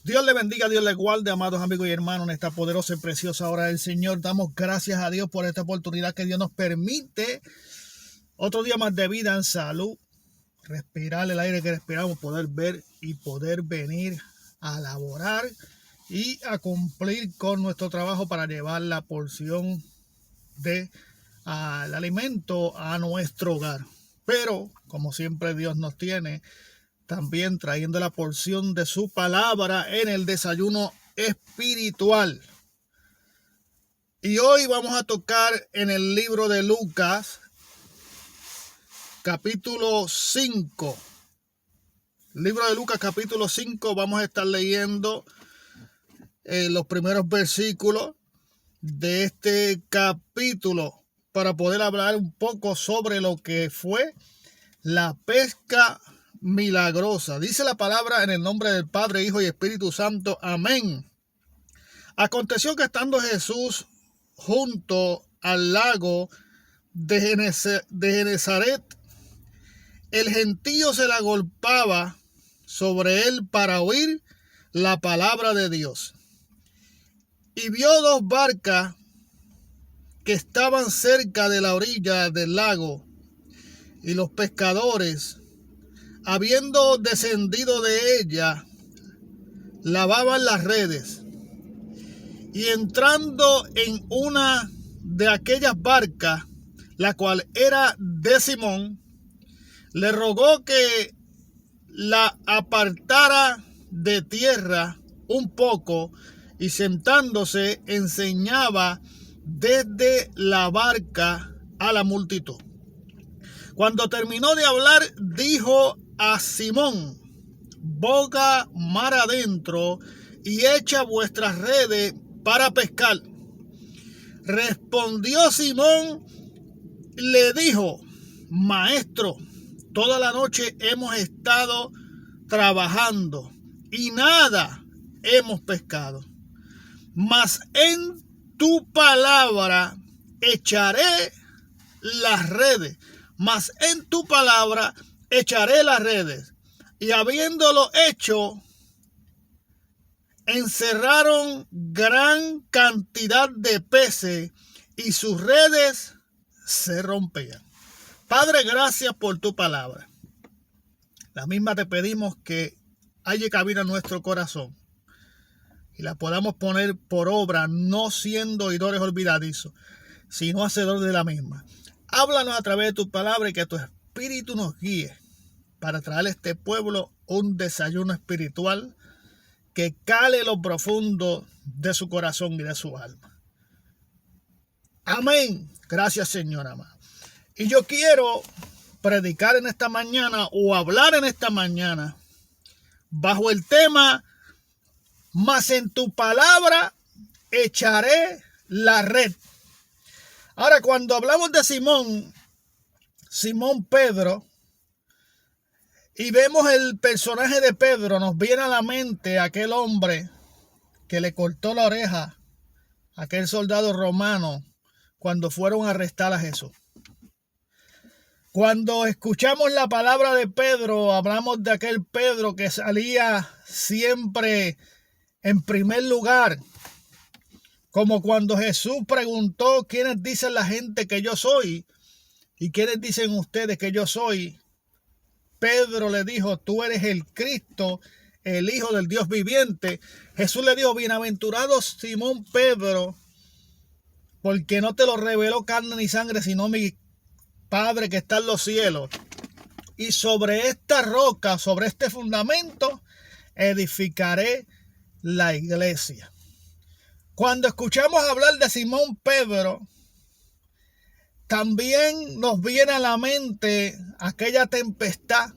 Dios le bendiga, Dios le guarde, amados amigos y hermanos, en esta poderosa y preciosa hora del Señor. Damos gracias a Dios por esta oportunidad que Dios nos permite. Otro día más de vida en salud, respirar el aire que respiramos, poder ver y poder venir a laborar y a cumplir con nuestro trabajo para llevar la porción de al alimento a nuestro hogar. Pero, como siempre, Dios nos tiene también trayendo la porción de su palabra en el desayuno espiritual. Y hoy vamos a tocar en el libro de Lucas, capítulo 5. Libro de Lucas, capítulo 5, vamos a estar leyendo los primeros versículos de este capítulo para poder hablar un poco sobre lo que fue la pesca milagrosa. Dice la palabra en el nombre del Padre, Hijo y Espíritu Santo. Amén. Aconteció que estando Jesús junto al lago de Genezaret, el gentío se le agolpaba sobre él para oír la palabra de Dios. Y vio dos barcas que estaban cerca de la orilla del lago, y los pescadores, habiendo descendido de ella, lavaban las redes. Y entrando en una de aquellas barcas, la cual era de Simón, le rogó que la apartara de tierra un poco, y sentándose enseñaba desde la barca a la multitud. Cuando terminó de hablar, dijo a Simón: boga mar adentro y echa vuestras redes para pescar. Respondió Simón, le dijo: Maestro, toda la noche hemos estado trabajando y nada hemos pescado, mas en tu palabra echaré las redes. Mas en tu palabra echaré las redes. Y habiéndolo hecho, encerraron gran cantidad de peces y sus redes se rompían. Padre, gracias por tu palabra. La misma te pedimos que haya cabida en nuestro corazón y la podamos poner por obra, no siendo oidores olvidadizos, sino hacedores de la misma. Háblanos a través de tu palabra y que tu espíritu nos guíe para traer a este pueblo un desayuno espiritual que cale lo profundo de su corazón y de su alma. Amén. Gracias, Señor amado. Y yo quiero predicar en esta mañana o hablar en esta mañana bajo el tema: mas en tu palabra echaré la red. Ahora, cuando hablamos de Simón Pedro, y vemos el personaje de Pedro, nos viene a la mente aquel hombre que le cortó la oreja a aquel soldado romano cuando fueron a arrestar a Jesús. Cuando escuchamos la palabra de Pedro, hablamos de aquel Pedro que salía siempre en primer lugar. Como cuando Jesús preguntó: ¿quiénes dicen la gente que yo soy? ¿Y quiénes dicen ustedes que yo soy? Pedro le dijo: tú eres el Cristo, el Hijo del Dios viviente. Jesús le dijo: bienaventurado Simón Pedro, porque no te lo reveló carne ni sangre, sino mi Padre que está en los cielos. Y sobre esta roca, sobre este fundamento, edificaré la iglesia. Cuando escuchamos hablar de Simón Pedro, también nos viene a la mente aquella tempestad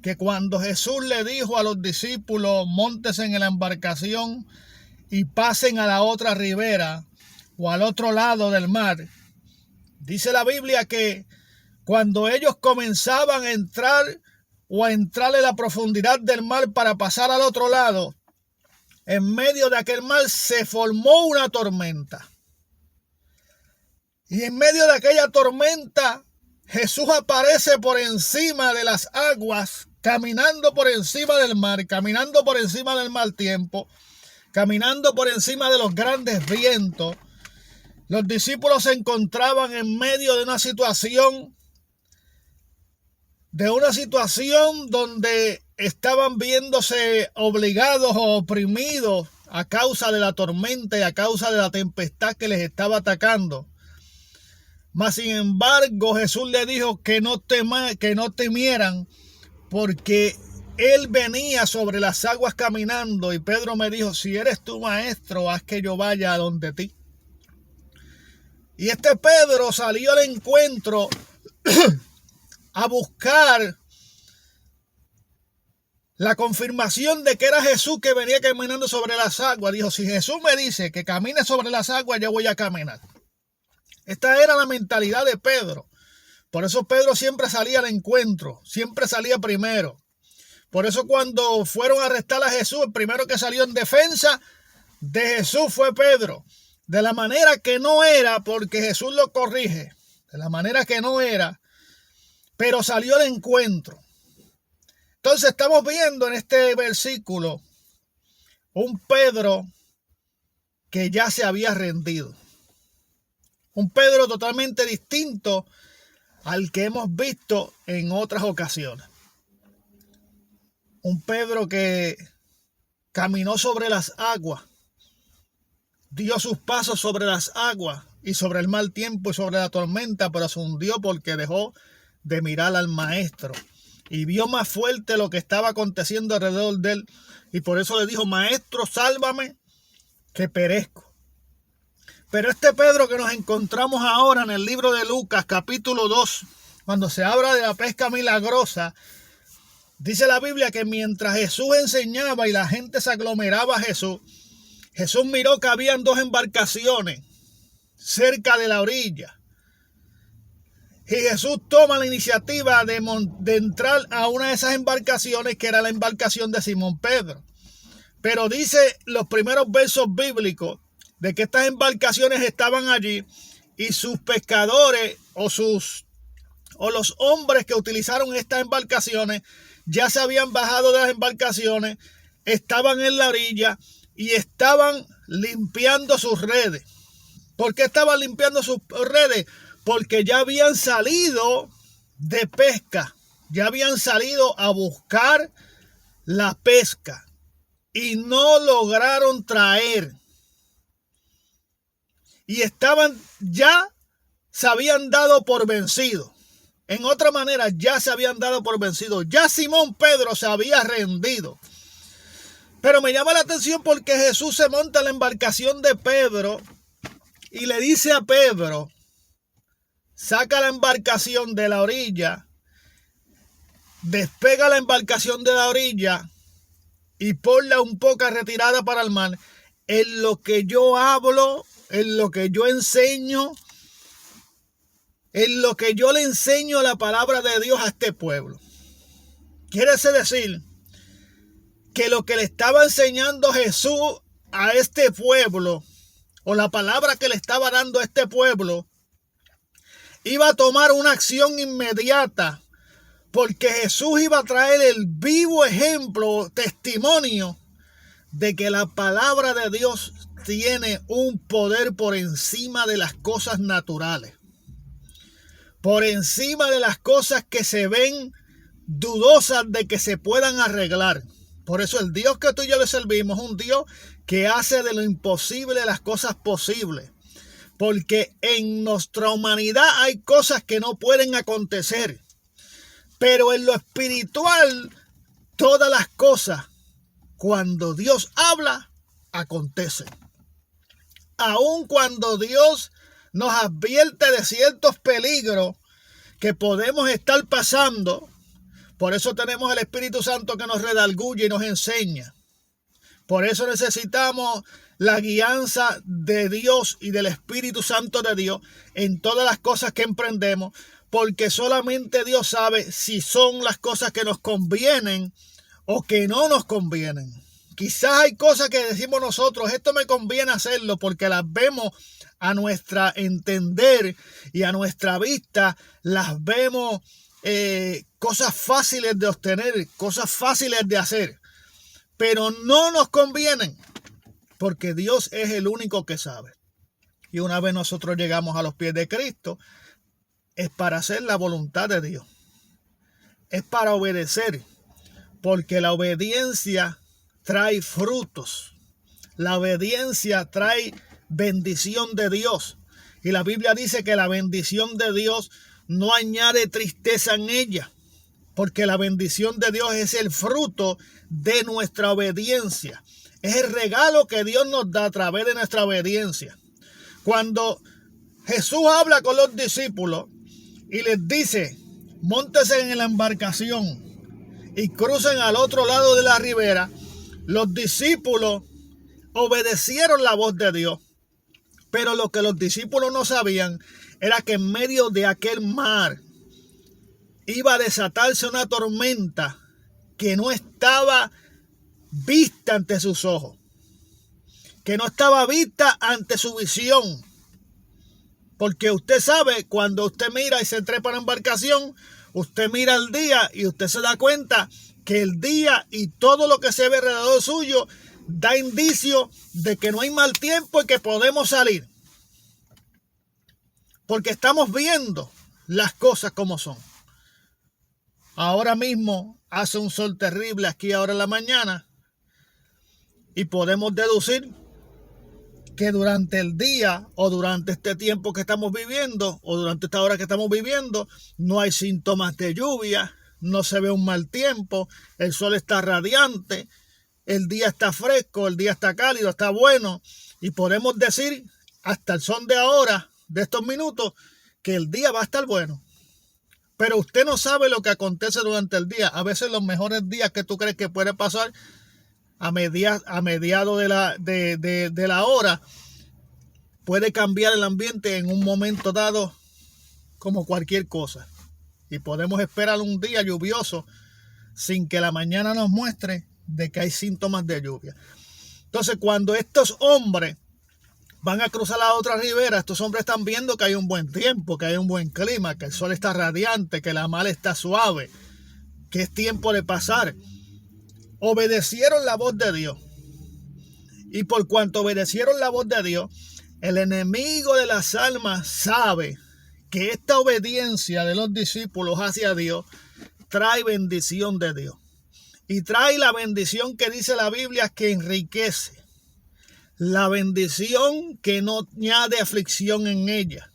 que cuando Jesús le dijo a los discípulos: móntense en la embarcación y pasen a la otra ribera o al otro lado del mar. Dice la Biblia que cuando ellos comenzaban a entrar en la profundidad del mar para pasar al otro lado, en medio de aquel mar se formó una tormenta. Y en medio de aquella tormenta, Jesús aparece por encima de las aguas, caminando por encima del mar, caminando por encima del mal tiempo, caminando por encima de los grandes vientos. Los discípulos se encontraban en medio de una situación donde estaban viéndose obligados o oprimidos a causa de la tormenta y a causa de la tempestad que les estaba atacando. Mas sin embargo, Jesús le dijo que no temieran, porque Él venía sobre las aguas caminando. Y Pedro me dijo: si eres tu maestro, haz que yo vaya a donde ti. Y este Pedro salió al encuentro a buscar la confirmación de que era Jesús que venía caminando sobre las aguas. Dijo: si Jesús me dice que camine sobre las aguas, yo voy a caminar. Esta era la mentalidad de Pedro. Por eso Pedro siempre salía al encuentro, siempre salía primero. Por eso cuando fueron a arrestar a Jesús, el primero que salió en defensa de Jesús fue Pedro. De la manera que no era, porque Jesús lo corrige, de la manera que no era, pero salió al encuentro. Entonces estamos viendo en este versículo un Pedro que ya se había rendido. Un Pedro totalmente distinto al que hemos visto en otras ocasiones. Un Pedro que caminó sobre las aguas, dio sus pasos sobre las aguas y sobre el mal tiempo y sobre la tormenta, pero se hundió porque dejó de mirar al maestro y vio más fuerte lo que estaba aconteciendo alrededor de él, y por eso le dijo: maestro, sálvame, que perezco. Pero este Pedro que nos encontramos ahora en el libro de Lucas, capítulo 2, cuando se habla de la pesca milagrosa, dice la Biblia que mientras Jesús enseñaba y la gente se aglomeraba a Jesús, Jesús miró que habían dos embarcaciones cerca de la orilla. Y Jesús toma la iniciativa de entrar a una de esas embarcaciones, que era la embarcación de Simón Pedro. Pero dice los primeros versos bíblicos de que estas embarcaciones estaban allí y sus pescadores o los hombres que utilizaron estas embarcaciones ya se habían bajado de las embarcaciones, estaban en la orilla y estaban limpiando sus redes. ¿Por qué estaban limpiando sus redes? Porque ya habían salido de pesca, ya habían salido a buscar la pesca y no lograron traer. Y se habían dado por vencidos. En otra manera, ya se habían dado por vencidos. Ya Simón Pedro se había rendido. Pero me llama la atención porque Jesús se monta en la embarcación de Pedro y le dice a Pedro: saca la embarcación de la orilla, despega la embarcación de la orilla y ponla un poco retirada para el mar. En lo que yo hablo, en lo que yo enseño, en lo que yo le enseño la palabra de Dios a este pueblo. Quiere decir que lo que le estaba enseñando Jesús a este pueblo, o la palabra que le estaba dando a este pueblo, iba a tomar una acción inmediata, porque Jesús iba a traer el vivo ejemplo, testimonio de que la palabra de Dios tiene un poder por encima de las cosas naturales, por encima de las cosas que se ven dudosas de que se puedan arreglar. Por eso el Dios que tú y yo le servimos es un Dios que hace de lo imposible las cosas posibles. Porque en nuestra humanidad hay cosas que no pueden acontecer. Pero en lo espiritual, todas las cosas, cuando Dios habla, acontecen. Aun cuando Dios nos advierte de ciertos peligros que podemos estar pasando, por eso tenemos el Espíritu Santo que nos redarguye y nos enseña. Por eso necesitamos la guianza de Dios y del Espíritu Santo de Dios en todas las cosas que emprendemos, porque solamente Dios sabe si son las cosas que nos convienen o que no nos convienen. Quizás hay cosas que decimos nosotros: esto me conviene hacerlo, porque las vemos a nuestra entender y a nuestra vista, las vemos cosas fáciles de obtener, cosas fáciles de hacer, pero no nos convienen, porque Dios es el único que sabe. Y una vez nosotros llegamos a los pies de Cristo, es para hacer la voluntad de Dios. Es para obedecer, porque la obediencia trae frutos. La obediencia trae bendición de Dios. Y la Biblia dice que la bendición de Dios no añade tristeza en ella, porque la bendición de Dios es el fruto de nuestra obediencia. Es el regalo que Dios nos da a través de nuestra obediencia. Cuando Jesús habla con los discípulos y les dice, móntense en la embarcación y crucen al otro lado de la ribera, los discípulos obedecieron la voz de Dios. Pero lo que los discípulos no sabían era que en medio de aquel mar iba a desatarse una tormenta que no estaba vista ante sus ojos, que no estaba vista ante su visión. Porque usted sabe, cuando usted mira y se trepa en la embarcación, usted mira el día y usted se da cuenta que el día y todo lo que se ve alrededor suyo da indicio de que no hay mal tiempo y que podemos salir. Porque estamos viendo las cosas como son. Ahora mismo hace un sol terrible aquí ahora en la mañana y podemos deducir que durante el día o durante este tiempo que estamos viviendo o durante esta hora que estamos viviendo no hay síntomas de lluvia, no se ve un mal tiempo, el sol está radiante, el día está fresco, el día está cálido, está bueno y podemos decir hasta el son de ahora, de estos minutos, que el día va a estar bueno. Pero usted no sabe lo que acontece durante el día. A veces los mejores días que tú crees que puede pasar a mediado de la hora puede cambiar el ambiente en un momento dado como cualquier cosa. Y podemos esperar un día lluvioso sin que la mañana nos muestre de que hay síntomas de lluvia. Entonces, cuando estos hombres van a cruzar la otra ribera, estos hombres están viendo que hay un buen tiempo, que hay un buen clima, que el sol está radiante, que la mar está suave, que es tiempo de pasar. Obedecieron la voz de Dios. Y por cuanto obedecieron la voz de Dios, el enemigo de las almas sabe que esta obediencia de los discípulos hacia Dios trae bendición de Dios. Y trae la bendición que dice la Biblia que enriquece. La bendición que no añade aflicción en ella.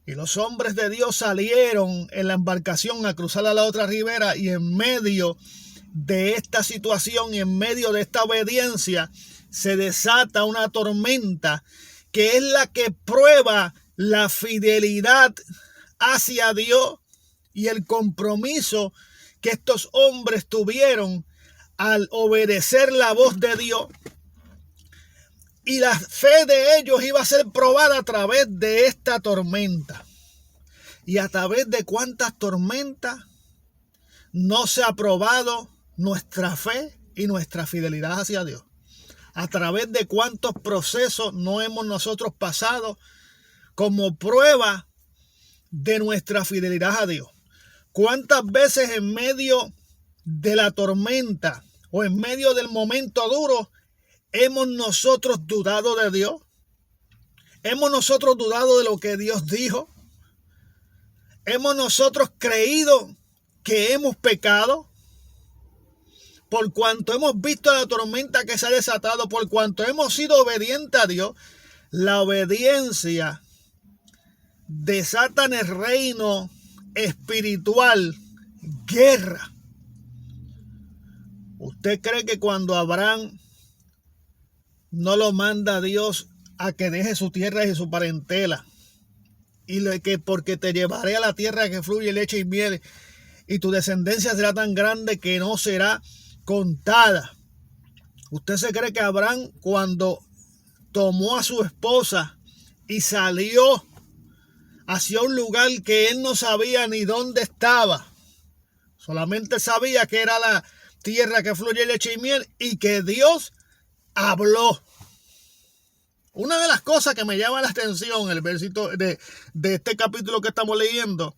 Y los hombres de Dios salieron en la embarcación a cruzar a la otra ribera y en medio de esta situación y en medio de esta obediencia se desata una tormenta que es la que prueba la fidelidad hacia Dios y el compromiso que estos hombres tuvieron al obedecer la voz de Dios. Y la fe de ellos iba a ser probada a través de esta tormenta. Y a través de cuántas tormentas no se ha probado nuestra fe y nuestra fidelidad hacia Dios. A través de cuántos procesos no hemos nosotros pasado como prueba de nuestra fidelidad a Dios. Cuántas veces en medio de la tormenta o en medio del momento duro ¿hemos nosotros dudado de Dios? ¿Hemos nosotros dudado de lo que Dios dijo? ¿Hemos nosotros creído que hemos pecado? Por cuanto hemos visto la tormenta que se ha desatado, por cuanto hemos sido obedientes a Dios, la obediencia desata en el reino espiritual guerra. ¿Usted cree que cuando Abraham no lo manda Dios a que deje su tierra y su parentela y que porque te llevaré a la tierra que fluye leche y miel y tu descendencia será tan grande que no será contada? ¿Usted se cree que Abraham, cuando tomó a su esposa y salió hacia un lugar que él no sabía ni dónde estaba, solamente sabía que era la tierra que fluye leche y miel y que Dios habló? Una de las cosas que me llama la atención el versito de este capítulo que estamos leyendo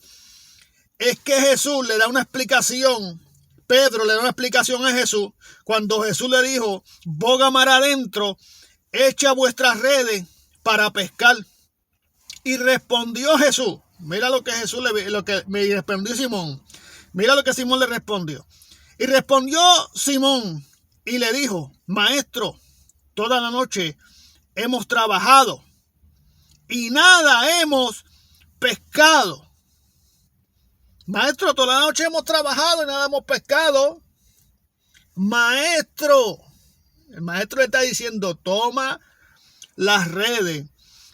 es que Jesús le da una explicación. Pedro le da una explicación a Jesús cuando Jesús le dijo: boga mar adentro, echa vuestras redes para pescar. Y respondió Jesús. Mira lo que Jesús lo que me respondió Simón. Mira lo que Simón le respondió. Y respondió Simón y le dijo: Maestro, toda la noche hemos trabajado y nada hemos pescado. Maestro, toda la noche hemos trabajado y nada hemos pescado. Maestro, el maestro le está diciendo: toma las redes,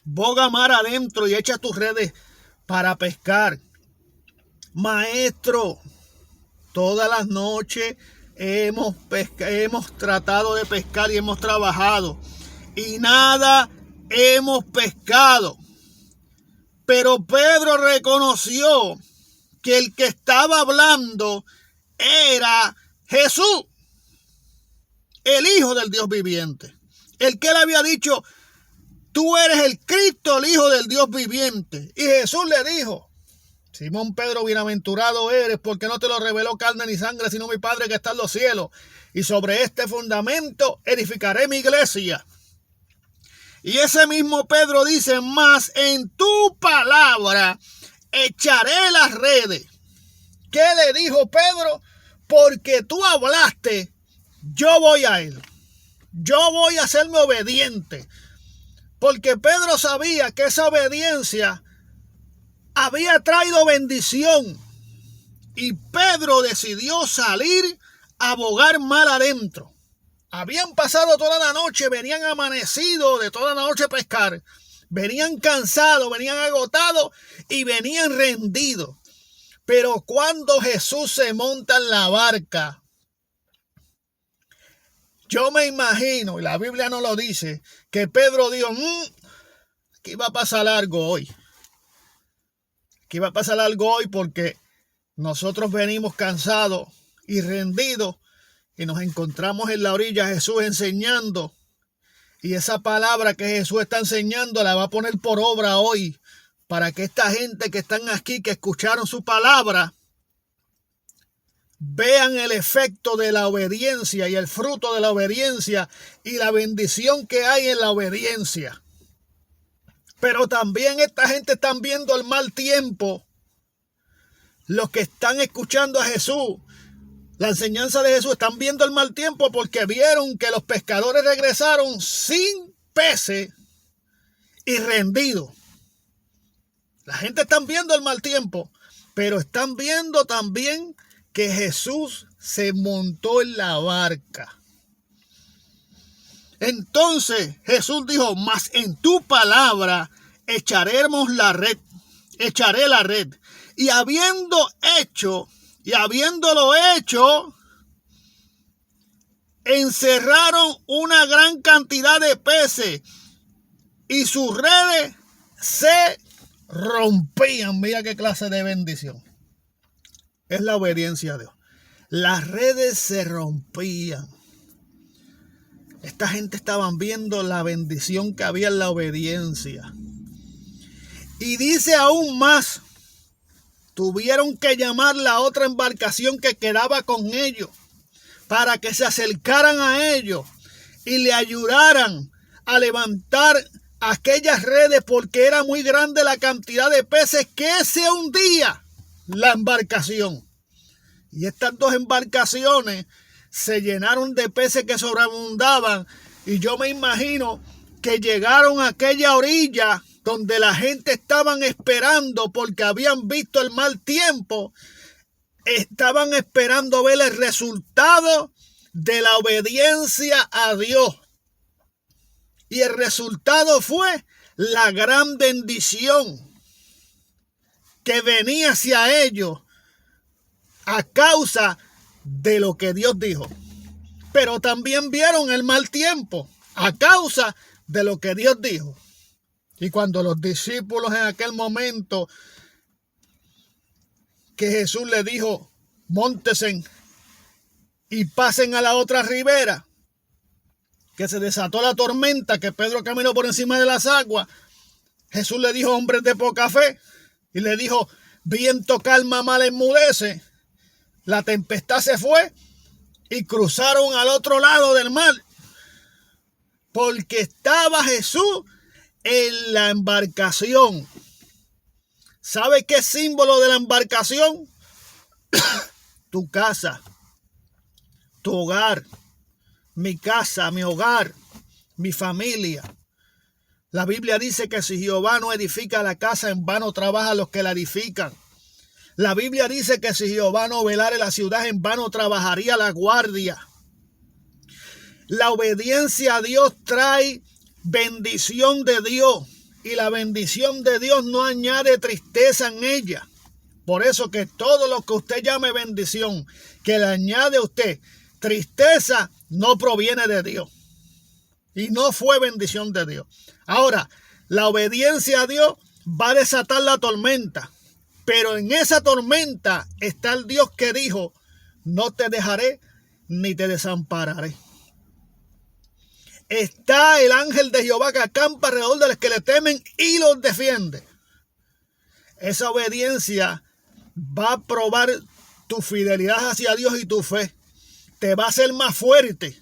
boga mar adentro y echa tus redes para pescar. Maestro, todas las noches hemos tratado de pescar y hemos trabajado y nada hemos pescado. Pero Pedro reconoció que el que estaba hablando era Jesús, el Hijo del Dios viviente. El que le había dicho: tú eres el Cristo, el Hijo del Dios viviente. Y Jesús le dijo: Simón Pedro, bienaventurado eres, porque no te lo reveló carne ni sangre, sino mi Padre que está en los cielos. Y sobre este fundamento edificaré mi iglesia. Y ese mismo Pedro dice: mas en tu palabra echaré las redes. ¿Qué le dijo Pedro? Porque tú hablaste, yo voy a él. Yo voy a hacerme obediente. Porque Pedro sabía que esa obediencia había traído bendición. Y Pedro decidió salir a bogar mar adentro. Habían pasado toda la noche, venían amanecidos de toda la noche pescar. Venían cansados, venían agotados y venían rendidos. Pero cuando Jesús se monta en la barca, yo me imagino, y la Biblia no lo dice, que Pedro dijo: aquí va a pasar algo hoy. Aquí va a pasar algo hoy porque nosotros venimos cansados y rendidos y nos encontramos en la orilla Jesús enseñando. Y esa palabra que Jesús está enseñando la va a poner por obra hoy para que esta gente que están aquí, que escucharon su palabra, vean el efecto de la obediencia y el fruto de la obediencia y la bendición que hay en la obediencia. Pero también esta gente están viendo el mal tiempo. Los que están escuchando a Jesús, la enseñanza de Jesús, están viendo el mal tiempo porque vieron que los pescadores regresaron sin peces y rendidos. La gente está viendo el mal tiempo, pero están viendo también que Jesús se montó en la barca. Entonces Jesús dijo: mas en tu palabra echaremos la red, echaré la red. Y habiéndolo hecho, encerraron una gran cantidad de peces y sus redes se rompían. Mira qué clase de bendición. Es la obediencia a Dios. Las redes se rompían. Esta gente estaban viendo la bendición que había en la obediencia. Y dice aún más: tuvieron que llamar la otra embarcación que quedaba con ellos para que se acercaran a ellos y le ayudaran a levantar aquellas redes, porque era muy grande la cantidad de peces que se hundía la embarcación. Y estas dos embarcaciones se llenaron de peces que sobreabundaban, y yo me imagino que llegaron a aquella orilla donde la gente estaban esperando, porque habían visto el mal tiempo, estaban esperando ver el resultado de la obediencia a Dios. Y el resultado fue la gran bendición que venía hacia ellos a causa de lo que Dios dijo. Pero también vieron el mal tiempo a causa de lo que Dios dijo. Y cuando los discípulos en aquel momento que Jesús les dijo: móntesen y pasen a la otra ribera, que se desató la tormenta, que Pedro caminó por encima de las aguas, Jesús le dijo: hombres de poca fe, y le dijo: viento calma mal enmudece, la tempestad se fue y cruzaron al otro lado del mar, porque estaba Jesús en la embarcación. ¿Sabe qué símbolo de la embarcación? Tu casa, tu hogar, mi casa, mi hogar, mi familia. La Biblia dice que si Jehová no edifica la casa, en vano trabajan los que la edifican. La Biblia dice que si Jehová no velare la ciudad, en vano trabajaría la guardia. La obediencia a Dios trae bendición de Dios, y la bendición de Dios no añade tristeza en ella. Por eso que todo lo que usted llame bendición, que le añade a usted tristeza, no proviene de Dios. Y no fue bendición de Dios. Ahora, la obediencia a Dios va a desatar la tormenta. Pero en esa tormenta está el Dios que dijo, no te dejaré ni te desampararé. Está el ángel de Jehová que acampa alrededor de los que le temen y los defiende. Esa obediencia va a probar tu fidelidad hacia Dios y tu fe. Te va a hacer más fuerte.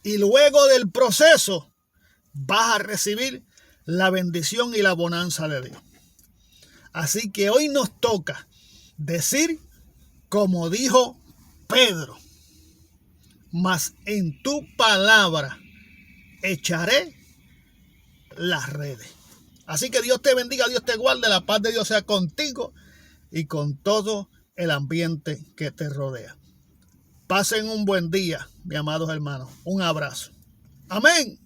Y luego del proceso vas a recibir la bendición y la bonanza de Dios. Así que hoy nos toca decir como dijo Pedro, mas en tu palabra echaré las redes. Así que Dios te bendiga, Dios te guarde, la paz de Dios sea contigo y con todo el ambiente que te rodea. Pasen un buen día, mis amados hermanos. Un abrazo. Amén.